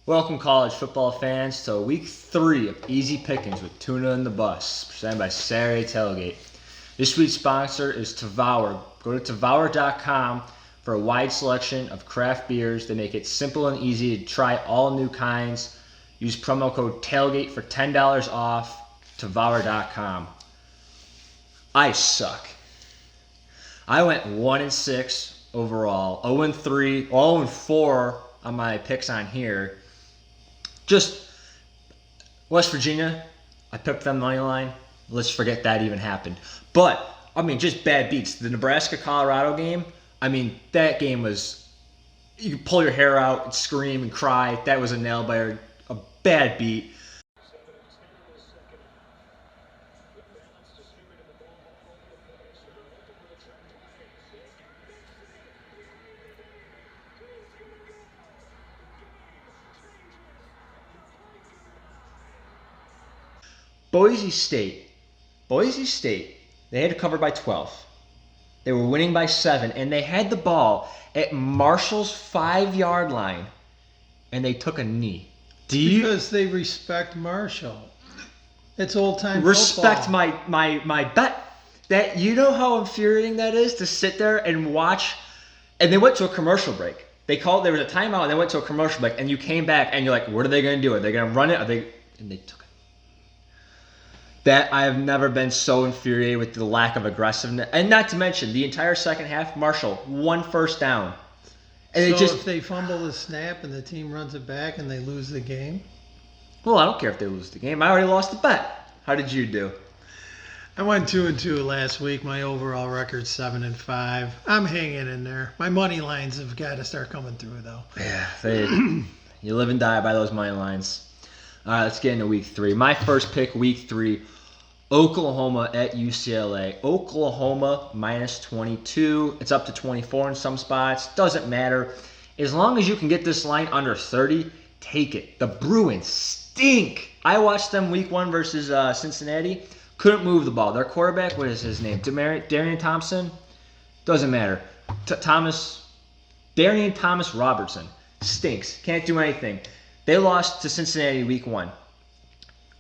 Welcome, college football fans, to week 3 of Easy Pickens with Tuna and the Bus, presented by Saturday Tailgate. This week's sponsor is Tavour. Go to Tavour.com for a wide selection of craft beers. They make it simple and easy to try all new kinds. Use promo code TAILGATE for $10 off. Tavour.com. I suck. I went 1-6 overall, 0-3, 0-4 on my picks on here. Just West Virginia, I picked them money line. Let's forget that even happened. But, just bad beats. The Nebraska-Colorado game, that game was, you could pull your hair out and scream and cry. That was a nail-biter, a bad beat. Boise State, they had to cover by 12. They were winning by 7, and they had the ball at Marshall's 5-yard line, and they took a knee. Because they respect Marshall. It's old-time football. Respect my bet. That, you know how infuriating that is to sit there and watch, and they went to a commercial break. There was a timeout, and they went to a commercial break, and you came back, and you're like, what are they going to do? Are they going to run it? And they took it. That I have never been so infuriated with the lack of aggressiveness. And not to mention, the entire second half, Marshall, 1 first down. And so if they fumble the snap and the team runs it back and they lose the game? Well, I don't care if they lose the game. I already lost the bet. How did you do? I went 2-2 last week. My overall record's 7-5. I'm hanging in there. My money lines have got to start coming through, though. Yeah, you live and die by those money lines. All right, let's get into week 3. My first pick, week 3. Oklahoma at UCLA. Oklahoma minus 22. It's up to 24 in some spots. Doesn't matter. As long as you can get this line under 30, take it. The Bruins stink. I watched them week 1 versus Cincinnati. Couldn't move the ball. Their quarterback, what is his name? Darian Thompson? Doesn't matter. Darian Thomas Robertson. Stinks. Can't do anything. They lost to Cincinnati week 1.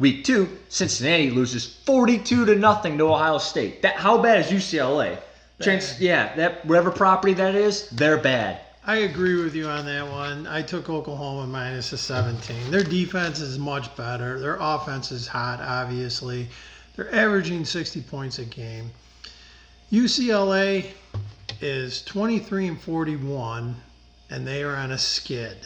Week 2, Cincinnati loses 42-0 to Ohio State. How bad is UCLA? That whatever property that is, they're bad. I agree with you on that one. I took Oklahoma minus the 17. Their defense is much better. Their offense is hot, obviously. They're averaging 60 points a game. UCLA is 23-41, and they are on a skid.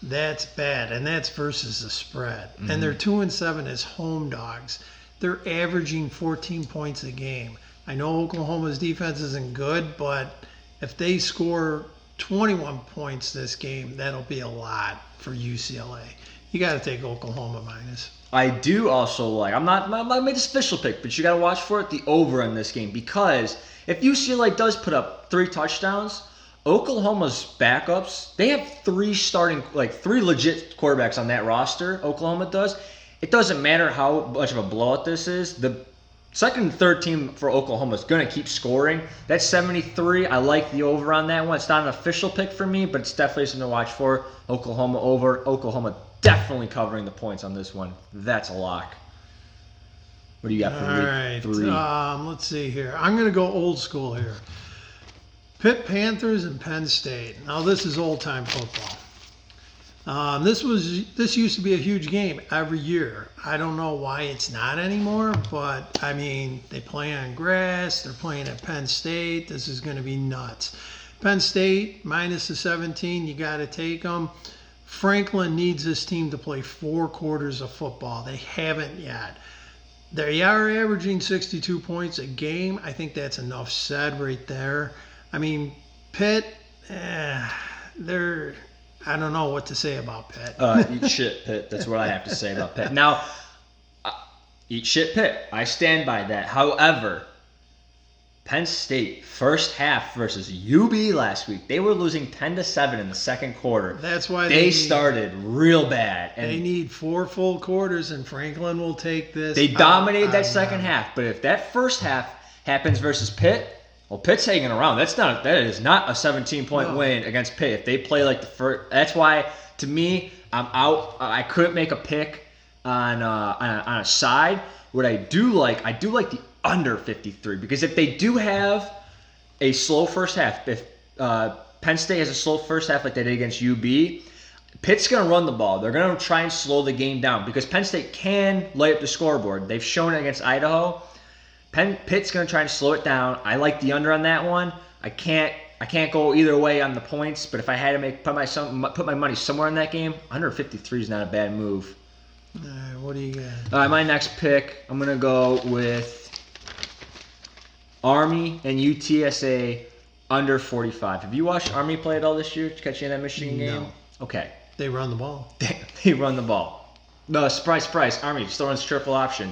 That's bad, and that's versus the spread. Mm-hmm. And they're 2-7 as home dogs. They're averaging 14 points a game. I know Oklahoma's defense isn't good, but if they score 21 points this game, that'll be a lot for UCLA. You got to take Oklahoma minus. I do also like, I made a special pick, but you got to watch for it, the over in this game, because if UCLA does put up 3 touchdowns, Oklahoma's backups, they have 3 legit quarterbacks on that roster. Oklahoma does. It doesn't matter how much of a blowout this is. The second and third team for Oklahoma is going to keep scoring. That's 73. I like the over on that one. It's not an official pick for me, but it's definitely something to watch for. Oklahoma over. Oklahoma definitely covering the points on this one. That's a lock. What do you got for week 3? Let's see here. I'm going to go old school here. Pitt Panthers and Penn State. Now this is old-time football. This used to be a huge game every year. I don't know why it's not anymore, but they play on grass. They're playing at Penn State. This is going to be nuts. Penn State minus the 17. You got to take them. Franklin needs this team to play 4 quarters of football. They haven't yet. They are averaging 62 points a game. I think that's enough said right there. Pitt, I don't know what to say about Pitt. Eat shit, Pitt. That's what I have to say about Pitt. Now, eat shit, Pitt. I stand by that. However, Penn State, first half versus UB last week, they were losing 10-7 in the second quarter. That's why they started real bad. And they need 4 full quarters, and Franklin will take this. They dominated that second half. But if that first half happens versus Pitt, Well, Pitt's hanging around. That is not a 17-point win against Pitt. If they play like the first, that's why to me I'm out. I couldn't make a pick on a side. What I do like the under 53 because if they do have a slow first half, if Penn State has a slow first half like they did against UB, Pitt's going to run the ball. They're going to try and slow the game down because Penn State can light up the scoreboard. They've shown it against Idaho. Pitt's going to try and slow it down. I like the under on that one. I can't go either way on the points, but if I had to put my money somewhere in that game, under 53 is not a bad move. All right, what do you got? All right, my next pick, I'm going to go with Army and UTSA under 45. Have you watched Army play at all this year? Did you catch you in that Michigan game? No. Okay. They run the ball. They run the ball. No, surprise. Army still runs triple option.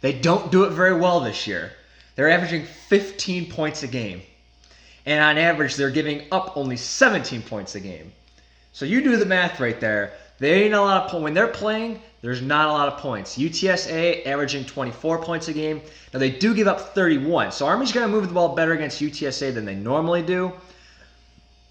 They don't do it very well this year. They're averaging 15 points a game. And on average, they're giving up only 17 points a game. So you do the math right there. There ain't a lot of points. When they're playing, there's not a lot of points. UTSA averaging 24 points a game. Now, they do give up 31. So Army's going to move the ball better against UTSA than they normally do.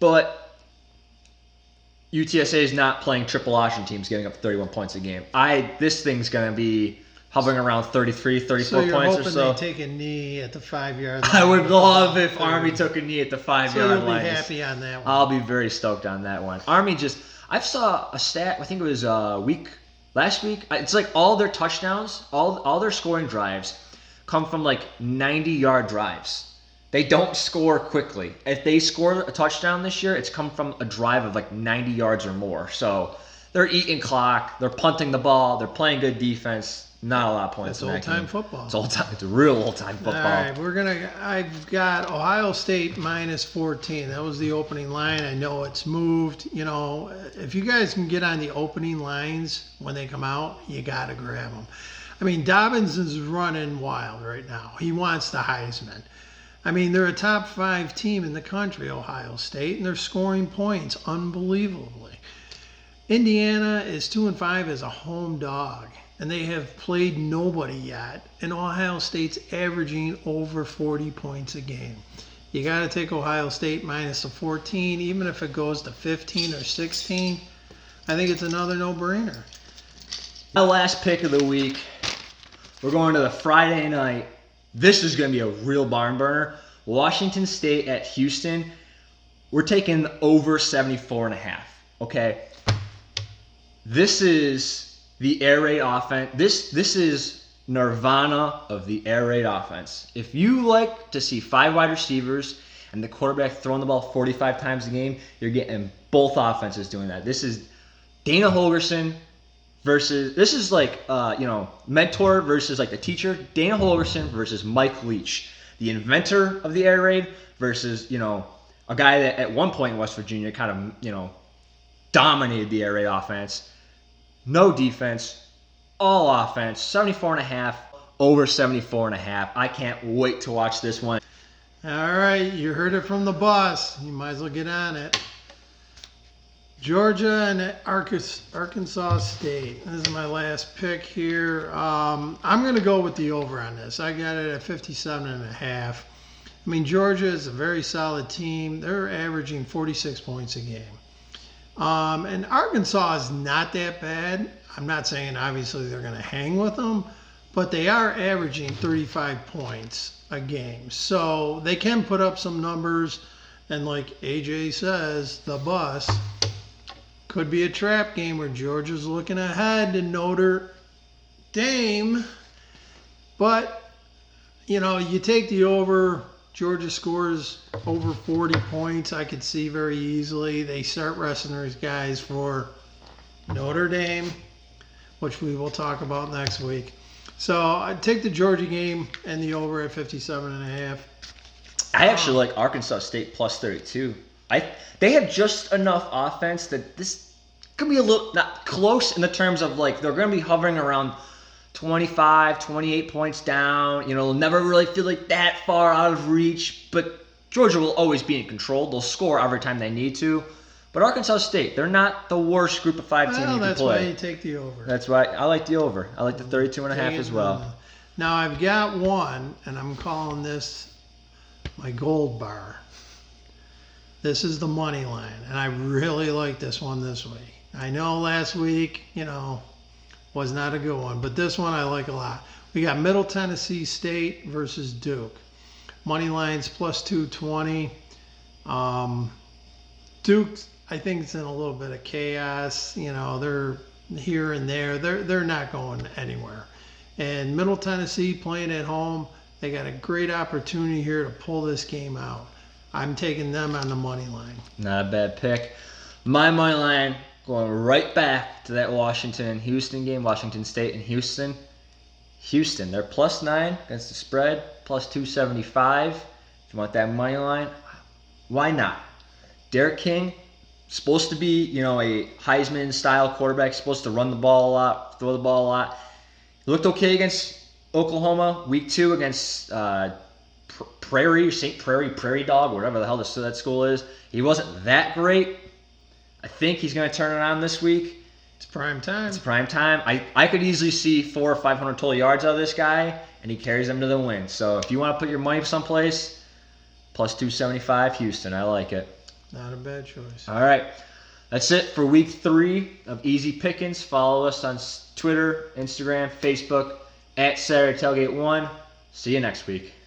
But UTSA is not playing triple option teams giving up 31 points a game. This thing's going to be hovering around 33, 34 so you're points or hoping so. they take a knee at the 5-yard line. I would love if Army took a knee at the 5-yard so you'll line. be happy on that one. I'll be very stoked on that one. Army I saw a stat, I think it was last week. It's like all their touchdowns, all their scoring drives come from like 90-yard drives. They don't score quickly. If they score a touchdown this year, it's come from a drive of like 90 yards or more. So they're eating clock. They're punting the ball. They're playing good defense. Not a lot of points. It's old-time football. It's old time. It's real old-time football. All right, I've got Ohio State minus 14. That was the opening line. I know it's moved. You know, if you guys can get on the opening lines when they come out, you got to grab them. I mean, Dobbins is running wild right now. He wants the Heisman. I mean, they're a top 5 team in the country, Ohio State, and they're scoring points unbelievably. Indiana is 2-5 as a home dog, and they have played nobody yet. And Ohio State's averaging over 40 points a game. You got to take Ohio State minus the 14, even if it goes to 15 or 16. I think it's another no-brainer. My last pick of the week, we're going to the Friday night. This is going to be a real barn burner. Washington State at Houston. We're taking over 74.5. Okay. This is the air raid offense. This is nirvana of the air raid offense. If you like to see 5 wide receivers and the quarterback throwing the ball 45 times a game, you're getting both offenses doing that. This is Dana Holgorsen versus, this is like, mentor versus like the teacher. Dana Holgorsen versus Mike Leach, the inventor of the air raid versus, a guy that at one point in West Virginia kind of, dominated the air raid offense. No defense, all offense, 74.5, over 74.5. I can't wait to watch this one. All right, you heard it from the boss. You might as well get on it. Georgia and Arkansas State. This is my last pick here. I'm going to go with the over on this. I got it at 57.5. I mean, Georgia is a very solid team. They're averaging 46 points a game. And Arkansas is not that bad. I'm not saying obviously they're going to hang with them, but they are averaging 35 points a game. So they can put up some numbers. And like AJ says, the bus could be a trap game where Georgia's looking ahead to Notre Dame. But, you take the over. Georgia scores over 40 points. I could see very easily. They start resting these guys for Notre Dame, which we will talk about next week. So I'd take the Georgia game and the over at 57.5. I actually like Arkansas State plus 32. They have just enough offense that this could be a little not close in the terms of like they're going to be hovering around 25, 28 points down. They'll never really feel like that far out of reach, but Georgia will always be in control. They'll score every time they need to. But Arkansas State, they're not the worst group of 5 team you can play. That's why you take the over. That's why I like the over. I like the 32.5 as well. Now I've got one, and I'm calling this my gold bar. This is the money line, and I really like this one this week. I know last week, was not a good one, but this one I like a lot. We got Middle Tennessee State versus Duke. Money line's plus 220. Duke, I think it's in a little bit of chaos. They're here and there. They're not going anywhere. And Middle Tennessee playing at home, they got a great opportunity here to pull this game out. I'm taking them on the money line. Not a bad pick. My money line going right back to that Washington-Houston game. Washington State and Houston. Houston, they're plus 9 against the spread, plus 275. If you want that money line, why not? Derek King, supposed to be, a Heisman-style quarterback, supposed to run the ball a lot, throw the ball a lot. He looked okay against Oklahoma, week 2 against Prairie Dog, whatever the hell that school is. He wasn't that great. I think he's going to turn it on this week. It's prime time. It's prime time. I could easily see 400 or 500 total yards out of this guy, and he carries them to the win. So if you want to put your money someplace, plus 275 Houston. I like it. Not a bad choice. All right. That's it for week 3 of Easy Pickens. Follow us on Twitter, Instagram, Facebook, at Saturday Tailgate 1. See you next week.